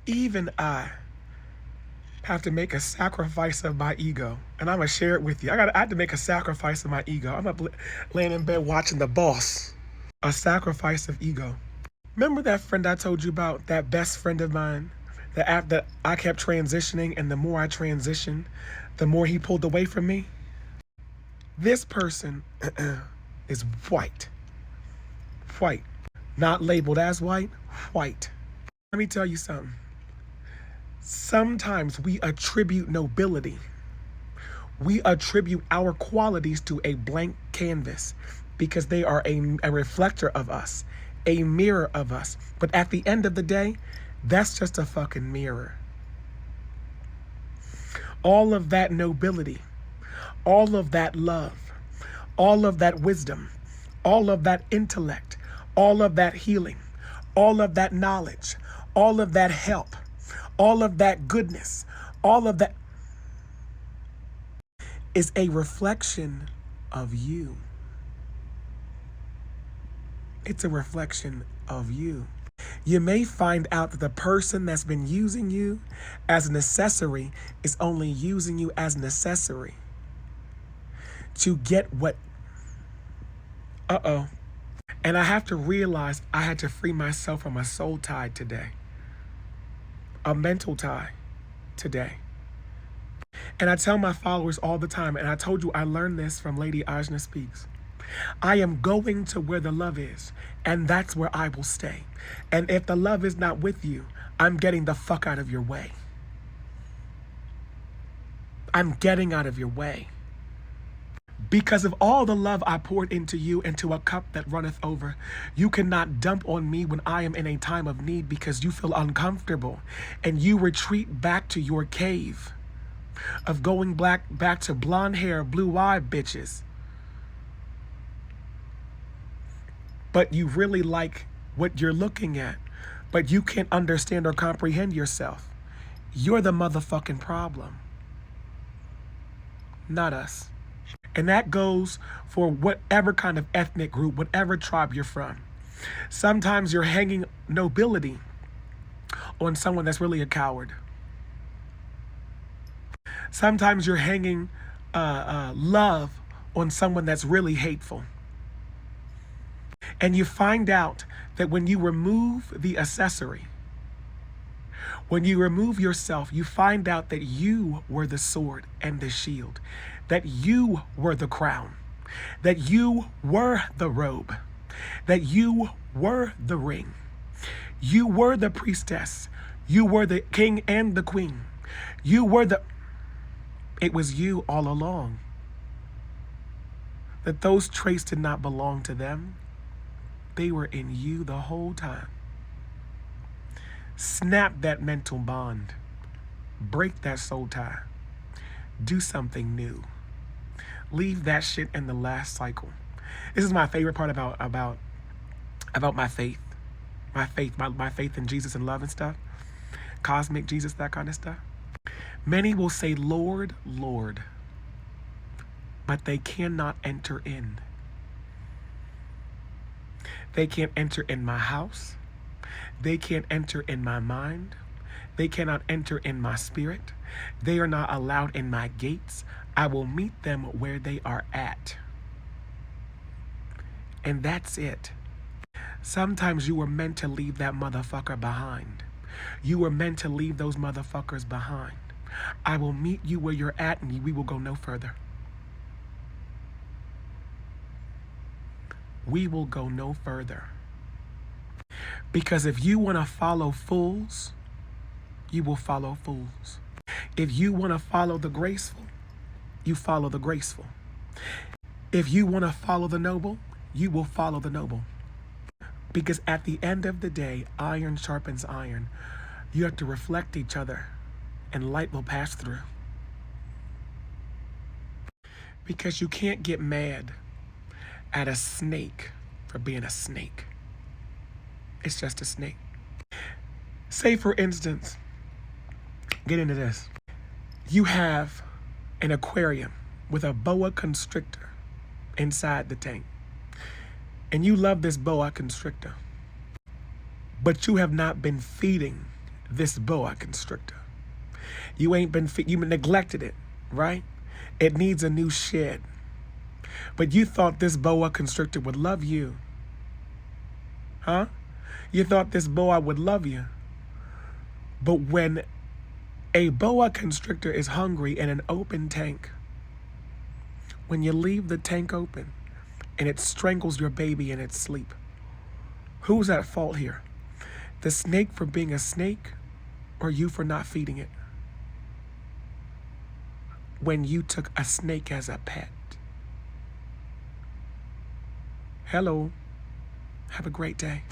Even I have to make a sacrifice of my ego. And I'm going to share it with you. I had to make a sacrifice of my ego. I'm up laying in bed watching The Boss. A sacrifice of ego. Remember that friend I told you about, that best friend of mine? That I kept transitioning, and the more I transitioned, the more he pulled away from me? This person is white. White. Not labeled as white, white. Let me tell you something. Sometimes we attribute nobility. We attribute our qualities to a blank canvas because they are a reflector of us, a mirror of us. But at the end of the day, that's just a fucking mirror. All of that nobility, all of that love, all of that wisdom, all of that intellect, all of that healing, all of that knowledge, all of that help, all of that goodness, all of that is a reflection of you. It's a reflection of you. You may find out that the person that's been using you as an accessory is only using you as an accessory to get what. And I have to realize I had to free myself from a soul tie today, a mental tie today. And I tell my followers all the time, and I told you I learned this from Lady Ajna Speaks. I am going to where the love is, and that's where I will stay. And if the love is not with you, I'm getting the fuck out of your way. I'm getting out of your way. Because of all the love I poured into you, into a cup that runneth over, you cannot dump on me when I am in a time of need because you feel uncomfortable and you retreat back to your cave of going back to blonde hair, blue-eyed bitches. But you really like what you're looking at, but you can't understand or comprehend yourself. You're the motherfucking problem, not us. And that goes for whatever kind of ethnic group, whatever tribe you're from. Sometimes you're hanging nobility on someone that's really a coward. Sometimes you're hanging love on someone that's really hateful. And you find out that when you remove the accessory, when you remove yourself, you find out that you were the sword and the shield, that you were the crown, that you were the robe, that you were the ring, you were the priestess, you were the king and the queen, you were the... It was you all along. That those traits did not belong to them. They were in you the whole time. Snap that mental bond. Break that soul tie. Do something new. Leave that shit in the last cycle. This is my favorite part about my faith. My faith in Jesus and love and stuff. Cosmic Jesus, that kind of stuff. Many will say, Lord, Lord, but they cannot enter in. They can't enter in my house. They can't enter in my mind. They cannot enter in my spirit. They are not allowed in my gates. I will meet them where they are at. And that's it. Sometimes you were meant to leave that motherfucker behind. You were meant to leave those motherfuckers behind. I will meet you where you're at and we will go no further. We will go no further. Because if you want to follow fools, you will follow fools. If you want to follow the graceful, you follow the graceful. If you want to follow the noble, you will follow the noble. Because at the end of the day, iron sharpens iron. You have to reflect each other and light will pass through. Because you can't get mad at a snake for being a snake. It's just a snake. Say, for instance, get into this. You have an aquarium with a boa constrictor inside the tank. And you love this boa constrictor. But you have not been feeding this boa constrictor. You ain't been, you neglected it, right? It needs a new shed. But you thought this boa constrictor would love you. Huh? You thought this boa would love you. But when a boa constrictor is hungry in an open tank, when you leave the tank open and it strangles your baby in its sleep, who's at fault here? The snake for being a snake, or you for not feeding it? When you took a snake as a pet. Hello. Have a great day.